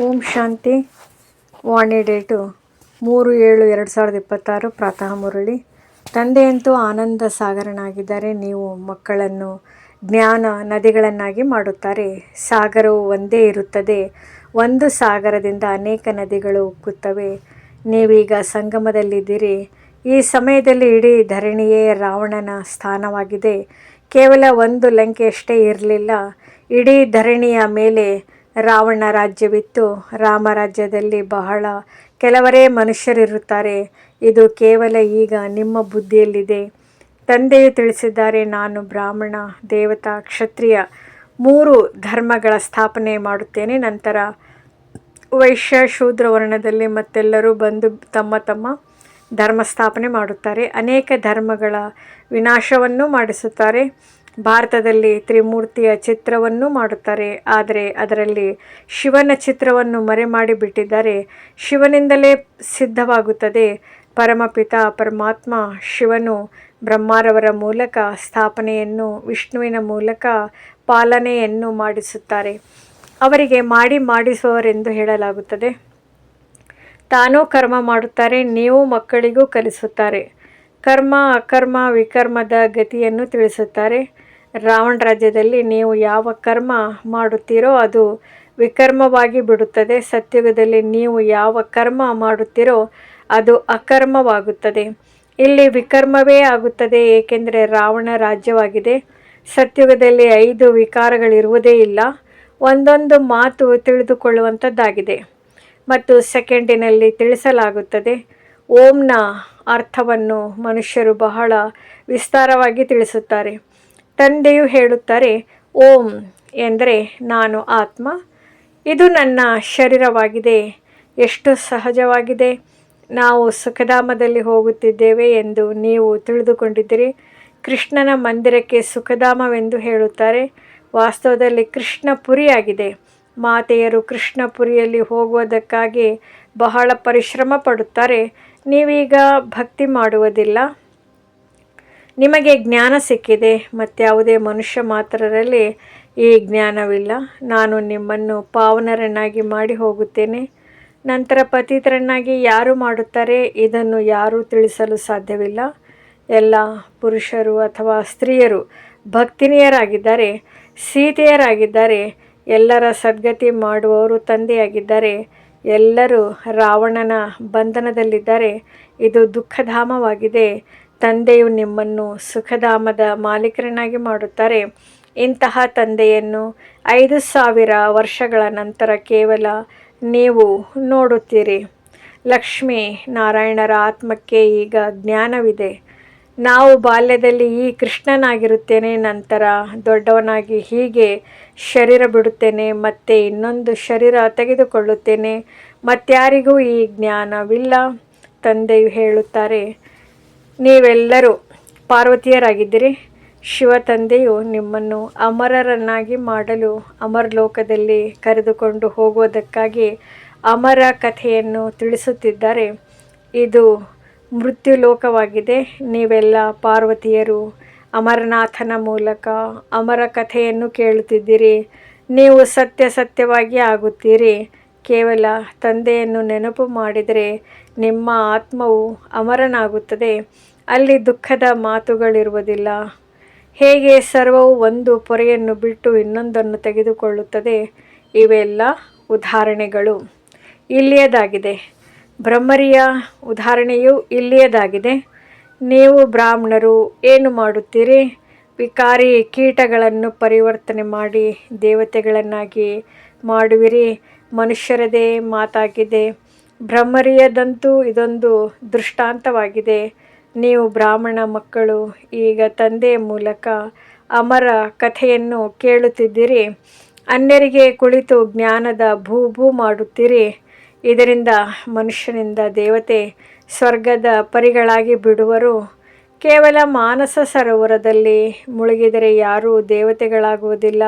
ಓಂ ಶಾಂತಿ. ವಾಣಿ date 3/7/2026. ಪ್ರಾತಃ ಮುರಳಿ. ತಂದೆಯಂತೂ ಆನಂದ ಸಾಗರನಾಗಿದ್ದಾರೆ. ನೀವು ಮಕ್ಕಳನ್ನು ಜ್ಞಾನ ನದಿಗಳನ್ನಾಗಿ ಮಾಡುತ್ತಾರೆ. ಸಾಗರವು ಒಂದೇ ಇರುತ್ತದೆ. ಒಂದು ಸಾಗರದಿಂದ ಅನೇಕ ನದಿಗಳು ಉಕ್ಕುತ್ತವೆ. ನೀವೀಗ ಸಂಗಮದಲ್ಲಿದ್ದೀರಿ. ಈ ಸಮಯದಲ್ಲಿ ಇಡೀ ಧರಣಿಯೇ ರಾವಣನ ಸ್ಥಾನವಾಗಿದೆ. ಕೇವಲ ಒಂದು ಲಂಕೆಯಷ್ಟೇ ಇರಲಿಲ್ಲ. ಇಡೀ ಧರಣಿಯ ಮೇಲೆ ರಾವಣ ರಾಜ್ಯವಿತ್ತು. ರಾಮರಾಜ್ಯದಲ್ಲಿ ಬಹಳ ಕೆಲವರೇ ಮನುಷ್ಯರಿರುತ್ತಾರೆ. ಇದು ಕೇವಲ ಈಗ ನಿಮ್ಮ ಬುದ್ಧಿಯಲ್ಲಿದೆ. ತಂದೆಯು ತಿಳಿಸಿದ್ದಾರೆ, ನಾನು ಬ್ರಾಹ್ಮಣ, ದೇವತಾ, ಕ್ಷತ್ರಿಯ 3 ಧರ್ಮಗಳ ಸ್ಥಾಪನೆ ಮಾಡುತ್ತೇನೆ. ನಂತರ ವೈಶ್ಯ, ಶೂದ್ರ ವರ್ಣದಲ್ಲಿ ಮತ್ತೆಲ್ಲರೂ ಬಂದು ತಮ್ಮ ತಮ್ಮ ಧರ್ಮ ಸ್ಥಾಪನೆ ಮಾಡುತ್ತಾರೆ. ಅನೇಕ ಧರ್ಮಗಳ ವಿನಾಶವನ್ನೂ ಮಾಡಿಸುತ್ತಾರೆ. ಭಾರತದಲ್ಲಿ ತ್ರಿಮೂರ್ತಿಯ ಚಿತ್ರವನ್ನೂ ಮಾಡುತ್ತಾರೆ. ಆದರೆ ಅದರಲ್ಲಿ ಶಿವನ ಚಿತ್ರವನ್ನು ಮರೆಮಾಡಿ ಬಿಟ್ಟಿದ್ದಾರೆ. ಶಿವನಿಂದಲೇ ಸಿದ್ಧವಾಗುತ್ತದೆ. ಪರಮಪಿತ ಪರಮಾತ್ಮ ಶಿವನು ಬ್ರಹ್ಮರವರ ಮೂಲಕ ಸ್ಥಾಪನೆಯನ್ನು, ವಿಷ್ಣುವಿನ ಮೂಲಕ ಪಾಲನೆಯನ್ನು ಮಾಡಿಸುತ್ತಾರೆ. ಅವರಿಗೆ ಮಾಡಿಸುವವರೆಂದು ಹೇಳಲಾಗುತ್ತದೆ. ತಾನೂ ಕರ್ಮ ಮಾಡುತ್ತಾರೆ. ನೀವು ಮಕ್ಕಳಿಗೂ ಕಲಿಸುತ್ತಾರೆ. ಕರ್ಮ, ಅಕರ್ಮ, ವಿಕರ್ಮದ ಗತಿಯನ್ನು ತಿಳಿಸುತ್ತಾರೆ. ರಾವಣ ರಾಜ್ಯದಲ್ಲಿ ನೀವು ಯಾವ ಕರ್ಮ ಮಾಡುತ್ತೀರೋ ಅದು ವಿಕರ್ಮವಾಗಿ ಬಿಡುತ್ತದೆ. ಸತ್ಯುಗದಲ್ಲಿ ನೀವು ಯಾವ ಕರ್ಮ ಮಾಡುತ್ತೀರೋ ಅದು ಅಕರ್ಮವಾಗುತ್ತದೆ. ಇಲ್ಲಿ ವಿಕರ್ಮವೇ ಆಗುತ್ತದೆ, ಏಕೆಂದರೆ ರಾವಣ ರಾಜ್ಯವಾಗಿದೆ. ಸತ್ಯುಗದಲ್ಲಿ 5 ವಿಕಾರಗಳಿರುವುದೇ ಇಲ್ಲ. ಒಂದೊಂದು ಮಾತು ತಿಳಿದುಕೊಳ್ಳುವಂಥದ್ದಾಗಿದೆ ಮತ್ತು ಸೆಕೆಂಡಿನಲ್ಲಿ ತಿಳಿಸಲಾಗುತ್ತದೆ. ಓಂನ ಅರ್ಥವನ್ನು ಮನುಷ್ಯರು ಬಹಳ ವಿಸ್ತಾರವಾಗಿ ತಿಳಿಸುತ್ತಾರೆ. ತಂದೆಯು ಹೇಳುತ್ತಾರೆ, ಓಂ ಎಂದರೆ ನಾನು ಆತ್ಮ, ಇದು ನನ್ನ ಶರೀರವಾಗಿದೆ. ಎಷ್ಟು ಸಹಜವಾಗಿದೆ. ನಾವು ಸುಖಧಾಮದಲ್ಲಿ ಹೋಗುತ್ತಿದ್ದೇವೆ ಎಂದು ನೀವು ತಿಳಿದುಕೊಂಡಿದ್ದೀರಿ. ಕೃಷ್ಣನ ಮಂದಿರಕ್ಕೆ ಸುಖಧಾಮವೆಂದು ಹೇಳುತ್ತಾರೆ. ವಾಸ್ತವದಲ್ಲಿ ಕೃಷ್ಣಪುರಿಯಾಗಿದೆ. ಮಾತೆಯರು ಕೃಷ್ಣಪುರಿಯಲ್ಲಿ ಹೋಗುವುದಕ್ಕಾಗಿ ಬಹಳ ಪರಿಶ್ರಮ ಪಡುತ್ತಾರೆ. ನೀವೀಗ ಭಕ್ತಿ ಮಾಡುವುದಿಲ್ಲ. ನಿಮಗೆ ಜ್ಞಾನ ಸಿಕ್ಕಿದೆ. ಮತ್ಯಾವುದೇ ಮನುಷ್ಯ ಮಾತ್ರರಲ್ಲಿ ಈ ಜ್ಞಾನವಿಲ್ಲ. ನಾನು ನಿಮ್ಮನ್ನು ಪಾವನರನ್ನಾಗಿ ಮಾಡಿ ಹೋಗುತ್ತೇನೆ. ನಂತರ ಪತಿತರನ್ನಾಗಿ ಯಾರು ಮಾಡುತ್ತಾರೆ, ಇದನ್ನು ಯಾರೂ ತಿಳಿಸಲು ಸಾಧ್ಯವಿಲ್ಲ. ಎಲ್ಲ ಪುರುಷರು ಅಥವಾ ಸ್ತ್ರೀಯರು ಭಕ್ತಿನಿಯರಾಗಿದ್ದಾರೆ, ಸೀತೆಯರಾಗಿದ್ದಾರೆ. ಎಲ್ಲರ ಸದ್ಗತಿ ಮಾಡುವವರು ತಂದೆಯಾಗಿದ್ದಾರೆ. ಎಲ್ಲರೂ ರಾವಣನ ಬಂಧನದಲ್ಲಿದ್ದಾರೆ. ಇದು ದುಃಖಧಾಮವಾಗಿದೆ. ತಂದೆಯು ನಿಮ್ಮನ್ನು ಸುಖಧಾಮದ ಮಾಲೀಕರನ್ನಾಗಿ ಮಾಡುತ್ತಾರೆ. ಇಂತಹ ತಂದೆಯನ್ನು 5000 ವರ್ಷಗಳ ನಂತರ ಕೇವಲ ನೀವು ನೋಡುತ್ತೀರಿ. ಲಕ್ಷ್ಮೀ ನಾರಾಯಣರ ಆತ್ಮಕ್ಕೆ ಈಗ ಜ್ಞಾನವಿದೆ. ನಾವು ಬಾಲ್ಯದಲ್ಲಿ ಈ ಕೃಷ್ಣನಾಗಿರುತ್ತೇನೆ, ನಂತರ ದೊಡ್ಡವನಾಗಿ ಹೀಗೆ ಶರೀರ ಬಿಡುತ್ತೇನೆ, ಮತ್ತೆ ಇನ್ನೊಂದು ಶರೀರ ತೆಗೆದುಕೊಳ್ಳುತ್ತೇನೆ. ಮತ್ಯಾರಿಗೂ ಈ ಜ್ಞಾನವಿಲ್ಲ. ತಂದೆಯು ಹೇಳುತ್ತಾರೆ, ನೀವೆಲ್ಲರೂ ಪಾರ್ವತಿಯರಾಗಿದ್ದೀರಿ. ಶಿವ ತಂದೆಯು ನಿಮ್ಮನ್ನು ಅಮರರನ್ನಾಗಿ ಮಾಡಲು ಅಮರಲೋಕದಲ್ಲಿ ಕರೆದುಕೊಂಡು ಹೋಗುವುದಕ್ಕಾಗಿ ಅಮರ ಕಥೆಯನ್ನು ತಿಳಿಸುತ್ತಿದ್ದಾರೆ. ಇದು ಮೃತ್ಯುಲೋಕವಾಗಿದೆ. ನೀವೆಲ್ಲ ಪಾರ್ವತಿಯರು ಅಮರನಾಥನ ಮೂಲಕ ಅಮರ ಕಥೆಯನ್ನು ಕೇಳುತ್ತಿದ್ದೀರಿ. ನೀವು ಸತ್ಯವಾಗಿ ಆಗುತ್ತೀರಿ. ಕೇವಲ ತಂದೆಯನ್ನು ನೆನಪು ಮಾಡಿದರೆ ನಿಮ್ಮ ಆತ್ಮವು ಅಮರನಾಗುತ್ತದೆ. ಅಲ್ಲಿ ದುಃಖದ ಮಾತುಗಳಿರುವುದಿಲ್ಲ. ಹೇಗೆ ಸರ್ವವು ಒಂದು ಪೊರೆಯನ್ನು ಬಿಟ್ಟು ಇನ್ನೊಂದನ್ನು ತೆಗೆದುಕೊಳ್ಳುತ್ತದೆ. ಇವೆಲ್ಲ ಉದಾಹರಣೆಗಳು ಇಲ್ಲಿಯದಾಗಿದೆ. ಬ್ರಹ್ಮರಿಯ ಉದಾಹರಣೆಯು ಇಲ್ಲಿಯದಾಗಿದೆ. ನೀವು ಬ್ರಾಹ್ಮಣರು ಏನು ಮಾಡುತ್ತೀರಿ? ವಿಕಾರಿ ಕೀಟಗಳನ್ನು ಪರಿವರ್ತನೆ ಮಾಡಿ ದೇವತೆಗಳನ್ನಾಗಿ ಮಾಡುವಿರಿ. ಮನುಷ್ಯರದೇ ಮಾತಾಗಿದೆ. ಬ್ರಹ್ಮರಿಯದಂತೂ ಇದೊಂದು ದೃಷ್ಟಾಂತವಾಗಿದೆ. ನೀವು ಬ್ರಾಹ್ಮಣ ಮಕ್ಕಳು ಈಗ ತಂದೆಯ ಮೂಲಕ ಅಮರ ಕಥೆಯನ್ನು ಕೇಳುತ್ತಿದ್ದೀರಿ. ಅನ್ಯರಿಗೆ ಕುಳಿತು ಜ್ಞಾನದ ಭೂ ಮಾಡುತ್ತೀರಿ. ಇದರಿಂದ ಮನುಷ್ಯನಿಂದ ದೇವತೆ, ಸ್ವರ್ಗದ ಪರಿಗಳಾಗಿ ಬಿಡುವರು. ಕೇವಲ ಮಾನಸ ಸರೋವರದಲ್ಲಿ ಮುಳುಗಿದರೆ ಯಾರೂ ದೇವತೆಗಳಾಗುವುದಿಲ್ಲ.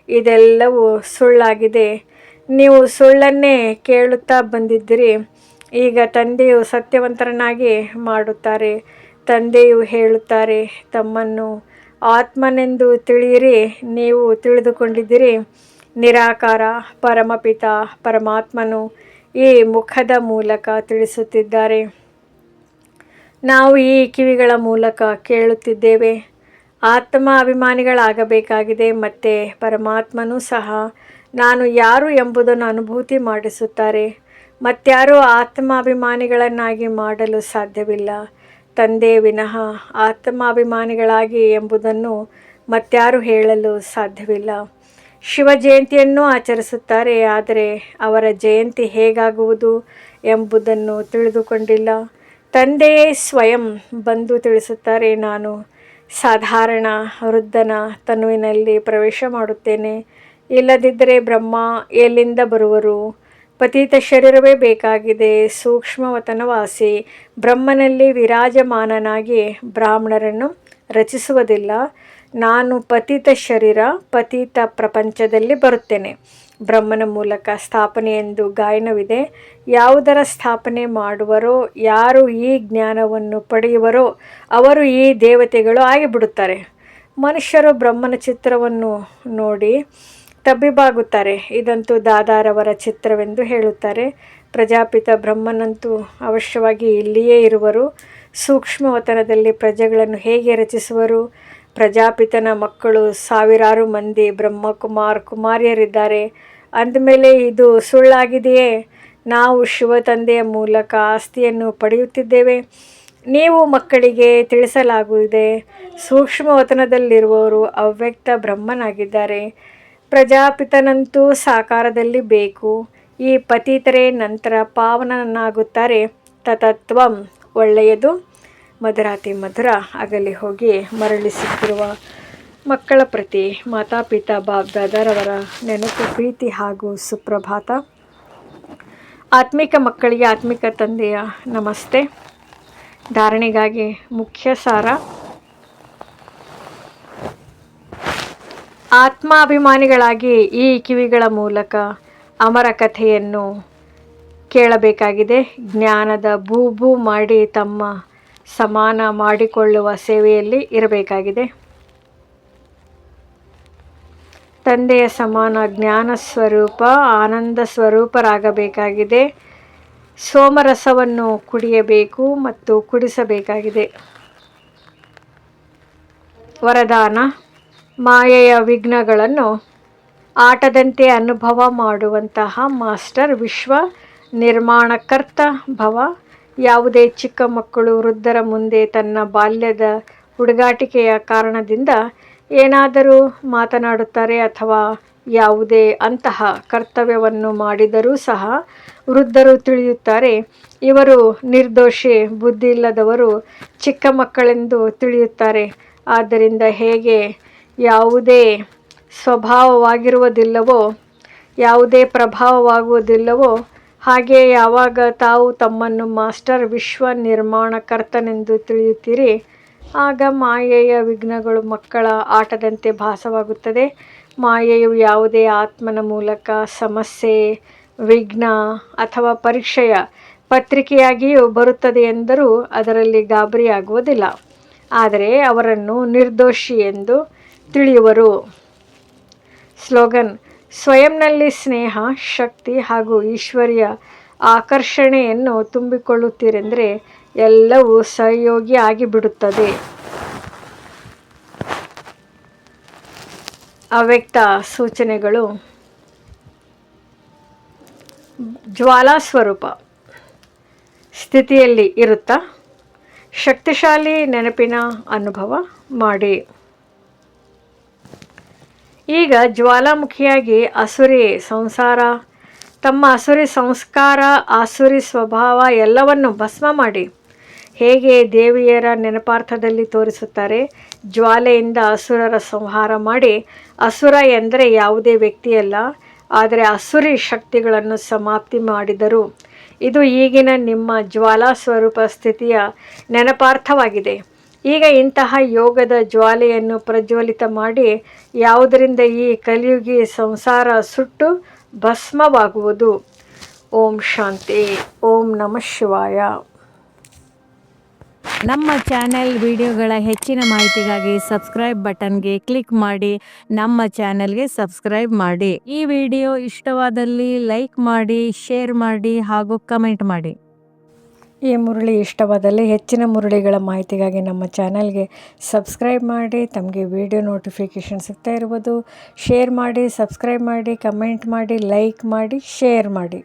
ಇದೆಲ್ಲವೂ ಸುಳ್ಳಾಗಿದೆ. ನೀವು ಸುಳ್ಳನ್ನೇ ಕೇಳುತ್ತಾ ಬಂದಿದ್ದೀರಿ. ಈಗ ತಂದೆಯು ಸತ್ಯವಂತರನ್ನಾಗಿ ಮಾಡುತ್ತಾರೆ. ತಂದೆಯು ಹೇಳುತ್ತಾರೆ, ತಮ್ಮನ್ನು ಆತ್ಮನೆಂದು ತಿಳಿಯಿರಿ. ನೀವು ತಿಳಿದುಕೊಂಡಿದ್ದೀರಿ. ನಿರಾಕಾರ ಪರಮಪಿತ ಪರಮಾತ್ಮನು ಈ ಮುಖದ ಮೂಲಕ ತಿಳಿಸುತ್ತಿದ್ದಾರೆ. ನಾವು ಈ ಕಿವಿಗಳ ಮೂಲಕ ಕೇಳುತ್ತಿದ್ದೇವೆ. ಆತ್ಮ ಅಭಿಮಾನಿಗಳಾಗಬೇಕಾಗಿದೆ. ಮತ್ತು ಪರಮಾತ್ಮನೂ ಸಹ ನಾನು ಯಾರು ಎಂಬುದನ್ನು ಅನುಭೂತಿ ಮಾಡಿಸುತ್ತಾರೆ. ಮತ್ಯಾರೂ ಆತ್ಮಾಭಿಮಾನಿಗಳನ್ನಾಗಿ ಮಾಡಲು ಸಾಧ್ಯವಿಲ್ಲ. ತಂದೆ ವಿನಃ ಆತ್ಮಾಭಿಮಾನಿಗಳಾಗಿ ಎಂಬುದನ್ನು ಮತ್ಯಾರು ಹೇಳಲು ಸಾಧ್ಯವಿಲ್ಲ. ಶಿವ ಜಯಂತಿಯನ್ನು ಆಚರಿಸುತ್ತಾರೆ, ಆದರೆ ಅವರ ಜಯಂತಿ ಹೇಗಾಗುವುದು ಎಂಬುದನ್ನು ತಿಳಿದುಕೊಂಡಿಲ್ಲ. ತಂದೆಯೇ ಸ್ವಯಂ ಬಂದು ತಿಳಿಸುತ್ತಾರೆ, ನಾನು ಸಾಧಾರಣ ವೃದ್ಧನ ತನುವಿನಲ್ಲಿ ಪ್ರವೇಶ ಮಾಡುತ್ತೇನೆ. ಇಲ್ಲದಿದ್ದರೆ ಬ್ರಹ್ಮ ಎಲ್ಲಿಂದ ಬರುವರು? ಪತಿತ ಶರೀರವೇ ಬೇಕಾಗಿದೆ. ಸೂಕ್ಷ್ಮವತನವಾಸಿ ಬ್ರಹ್ಮನಲ್ಲಿ ವಿರಾಜಮಾನನಾಗಿ ಬ್ರಾಹ್ಮಣರನ್ನು ರಚಿಸುವುದಿಲ್ಲ. ನಾನು ಪತಿತ ಶರೀರ ಪತಿತ ಪ್ರಪಂಚದಲ್ಲಿ ಬರುತ್ತೇನೆ. ಬ್ರಹ್ಮನ ಮೂಲಕ ಸ್ಥಾಪನೆ ಎಂದು ಗಾಯನವಿದೆ. ಯಾವುದರ ಸ್ಥಾಪನೆ ಮಾಡುವರೋ, ಯಾರು ಈ ಜ್ಞಾನವನ್ನು ಪಡೆಯುವರೋ ಅವರು ಈ ದೇವತೆಗಳು ಆಗಿಬಿಡುತ್ತಾರೆ. ಮನುಷ್ಯರು ಬ್ರಹ್ಮನ ಚಿತ್ರವನ್ನು ನೋಡಿ ತಬ್ಬಿಬ್ಬಾಗುತ್ತಾರೆ. ಇದಂತೂ ದಾದಾರವರ ಚಿತ್ರವೆಂದು ಹೇಳುತ್ತಾರೆ. ಪ್ರಜಾಪಿತ ಬ್ರಹ್ಮನಂತೂ ಅವಶ್ಯವಾಗಿ ಇಲ್ಲಿಯೇ ಇರುವರು. ಸೂಕ್ಷ್ಮವತನದಲ್ಲಿ ಪ್ರಜೆಗಳನ್ನು ಹೇಗೆ ರಚಿಸುವರು? ಪ್ರಜಾಪಿತನ ಮಕ್ಕಳು ಸಾವಿರಾರು ಮಂದಿ ಬ್ರಹ್ಮಕುಮಾರ್ ಕುಮಾರಿಯರಿದ್ದಾರೆ. ಅಂದಮೇಲೆ ಇದು ಸುಳ್ಳಾಗಿದೆಯೇ? ನಾವು ಶಿವ ತಂದೆಯ ಮೂಲಕ ಆಸ್ತಿಯನ್ನು ಪಡೆಯುತ್ತಿದ್ದೇವೆ. ನೀವು ಮಕ್ಕಳಿಗೆ ತಿಳಿಸಲಾಗುವುದೇ, ಸೂಕ್ಷ್ಮವತನದಲ್ಲಿರುವವರು ಅವ್ಯಕ್ತ ಬ್ರಹ್ಮನಾಗಿದ್ದಾರೆ. ಪ್ರಜಾಪಿತನಂತೂ ಸಾಕಾರದಲ್ಲಿ ಬೇಕು. ಈ ಪತಿತರೇ ನಂತರ ಪಾವನನಾಗುತ್ತಾರೆ. ತತತ್ವಂ ಒಳ್ಳೆಯದು. ಮಧುರಾತಿ ಮಧುರ ಅಗಲಿ ಹೋಗಿ ಮರಳಿಸುತ್ತಿರುವ ಮಕ್ಕಳ ಪ್ರತಿ ಮಾತಾಪಿತಾ ಬಾಬ್ದಾದರವರ ನೆನಪು, ಪ್ರೀತಿ ಹಾಗೂ ಸುಪ್ರಭಾತ. ಆತ್ಮಿಕ ಮಕ್ಕಳಿಗೆ ಆತ್ಮಿಕ ತಂದೆಯ ನಮಸ್ತೆ. ಧಾರಣೆಗಾಗಿ ಮುಖ್ಯ ಸಾರ. ಆತ್ಮಾಭಿಮಾನಿಗಳಾಗಿ ಈ ಕಿವಿಗಳ ಮೂಲಕ ಅಮರ ಕಥೆಯನ್ನು ಕೇಳಬೇಕಾಗಿದೆ. ಜ್ಞಾನದ ಬೂಬು ಮಾಡಿ ತಮ್ಮ ಸಮಾನ ಮಾಡಿಕೊಳ್ಳುವ ಸೇವೆಯಲ್ಲಿ ಇರಬೇಕಾಗಿದೆ. ತಂದೆಯ ಸಮಾನ ಜ್ಞಾನ ಸ್ವರೂಪ ಆನಂದ ಸ್ವರೂಪರಾಗಬೇಕಾಗಿದೆ. ಸೋಮರಸವನ್ನು ಕುಡಿಯಬೇಕು ಮತ್ತು ಕುಡಿಸಬೇಕಾಗಿದೆ. ವರದಾನ: ಮಾಯೆಯ ವಿಘ್ನಗಳನ್ನು ಆಟದಂತೆ ಅನುಭವ ಮಾಡುವಂತಹ ಮಾಸ್ಟರ್ ವಿಶ್ವ ನಿರ್ಮಾಣಕರ್ತ ಭವ. ಯಾವುದೇ ಚಿಕ್ಕ ಮಕ್ಕಳು ವೃದ್ಧರ ಮುಂದೆ ತನ್ನ ಬಾಲ್ಯದ ಹುಡುಗಾಟಿಕೆಯ ಕಾರಣದಿಂದ ಏನಾದರೂ ಮಾತನಾಡುತ್ತಾರೆ ಅಥವಾ ಯಾವುದೇ ಅಂತಹ ಕರ್ತವ್ಯವನ್ನು ಮಾಡಿದರೂ ಸಹ ವೃದ್ಧರು ತಿಳಿಯುತ್ತಾರೆ, ಇವರು ನಿರ್ದೋಷಿ, ಬುದ್ಧಿಯಿಲ್ಲದವರು, ಚಿಕ್ಕ ಮಕ್ಕಳೆಂದು ತಿಳಿಯುತ್ತಾರೆ. ಆದ್ದರಿಂದ ಹೇಗೆ ಯಾವುದೇ ಸ್ವಭಾವವಾಗಿರುವುದಿಲ್ಲವೋ, ಯಾವುದೇ ಪ್ರಭಾವವಾಗುವುದಿಲ್ಲವೋ, ಹಾಗೆ ಯಾವಾಗ ತಾವು ತಮ್ಮನ್ನು ಮಾಸ್ಟರ್ ವಿಶ್ವ ನಿರ್ಮಾಣಕರ್ತನೆಂದು ತಿಳಿಯುತ್ತೀರಿ, ಆಗ ಮಾಯೆಯ ವಿಘ್ನಗಳು ಮಕ್ಕಳ ಆಟದಂತೆ ಭಾಸವಾಗುತ್ತದೆ. ಮಾಯೆಯು ಯಾವುದೇ ಆತ್ಮನ ಮೂಲಕ ಸಮಸ್ಯೆ, ವಿಘ್ನ ಅಥವಾ ಪರೀಕ್ಷೆಯ ಪತ್ರಿಕೆಯಾಗಿಯೂ ಬರುತ್ತದೆ ಎಂದರೂ ಅದರಲ್ಲಿ ಗಾಬರಿಯಾಗುವುದಿಲ್ಲ. ಆದರೆ ಅವರನ್ನು ನಿರ್ದೋಷಿ ಎಂದು ತಿಳಿಯುವರು. ಸ್ಲೋಗನ್: ಸ್ವಯಂನಲ್ಲಿ ಸ್ನೇಹ, ಶಕ್ತಿ ಹಾಗೂ ಈಶ್ವರ್ಯ ಆಕರ್ಷಣೆಯನ್ನು ತುಂಬಿಕೊಳ್ಳುತ್ತೀರೆಂದರೆ ಎಲ್ಲವೂ ಸಹಯೋಗಿ ಆಗಿಬಿಡುತ್ತದೆ. ಅವ್ಯಕ್ತ ಸೂಚನೆಗಳು. ಜ್ವಾಲಾ ಸ್ವರೂಪ ಸ್ಥಿತಿಯಲ್ಲಿ ಇರುತ್ತಾ ಶಕ್ತಿಶಾಲಿ ನೆನಪಿನ ಅನುಭವ ಮಾಡಿ. ಈಗ ಜ್ವಾಲಾಮುಖಿಯಾಗಿ ಅಸುರಿ ಸಂಸಾರ, ತಮ್ಮ ಅಸುರಿ ಸಂಸ್ಕಾರ, ಆಸುರಿ ಸ್ವಭಾವ ಎಲ್ಲವನ್ನು ಭಸ್ಮ ಮಾಡಿ. ಹೇಗೆ ದೇವಿಯರ ನೆನಪಾರ್ಥದಲ್ಲಿ ತೋರಿಸುತ್ತಾರೆ, ಜ್ವಾಲೆಯಿಂದ ಅಸುರರ ಸಂಹಾರ ಮಾಡಿ. ಅಸುರ ಎಂದರೆ ಯಾವುದೇ ವ್ಯಕ್ತಿಯಲ್ಲ, ಆದರೆ ಅಸುರಿ ಶಕ್ತಿಗಳನ್ನು ಸಮಾಪ್ತಿ ಮಾಡಿದರು. ಇದು ಈಗಿನ ನಿಮ್ಮ ಜ್ವಾಲಾ ಸ್ವರೂಪ ಸ್ಥಿತಿಯ ನೆನಪಾರ್ಥವಾಗಿದೆ. ಈಗ ಇಂತಹ ಯೋಗದ ಜ್ವಾಲೆಯನ್ನು ಪ್ರಜ್ವಲಿತ ಮಾಡಿ, ಯಾವುದರಿಂದ ಈ ಕಲಿಯುಗಿ ಸಂಸಾರ ಸುಟ್ಟು ಭಸ್ಮವಾಗುವುದು. ಓಂ ಶಾಂತಿ. ಓಂ ನಮಃ ಶಿವಾಯ. ನಮ್ಮ ಚಾನೆಲ್ ವಿಡಿಯೋಗಳ ಹೆಚ್ಚಿನ ಮಾಹಿತಿಗಾಗಿ ಸಬ್ಸ್ಕ್ರೈಬ್ ಬಟನ್ಗೆ ಕ್ಲಿಕ್ ಮಾಡಿ ನಮ್ಮ ಚಾನೆಲ್ಗೆ ಸಬ್ಸ್ಕ್ರೈಬ್ ಮಾಡಿ. ಈ ವಿಡಿಯೋ ಇಷ್ಟವಾದಲ್ಲಿ ಲೈಕ್ ಮಾಡಿ, ಶೇರ್ ಮಾಡಿ ಹಾಗೂ ಕಮೆಂಟ್ ಮಾಡಿ. ಈ ಮುರಳಿ ಇಷ್ಟವಾದಲ್ಲಿ ಹೆಚ್ಚಿನ ಮುರಳಿಗಳ ಮಾಹಿತಿಗಾಗಿ ನಮ್ಮ ಚಾನಲ್ಗೆ ಸಬ್ಸ್ಕ್ರೈಬ್ ಮಾಡಿ. ತಮಗೆ ವಿಡಿಯೋ ನೋಟಿಫಿಕೇಷನ್ ಸಿಗ್ತಾ ಇರ್ಬೋದು. ಶೇರ್ ಮಾಡಿ, ಸಬ್ಸ್ಕ್ರೈಬ್ ಮಾಡಿ, ಕಮೆಂಟ್ ಮಾಡಿ, ಲೈಕ್ ಮಾಡಿ, ಶೇರ್ ಮಾಡಿ.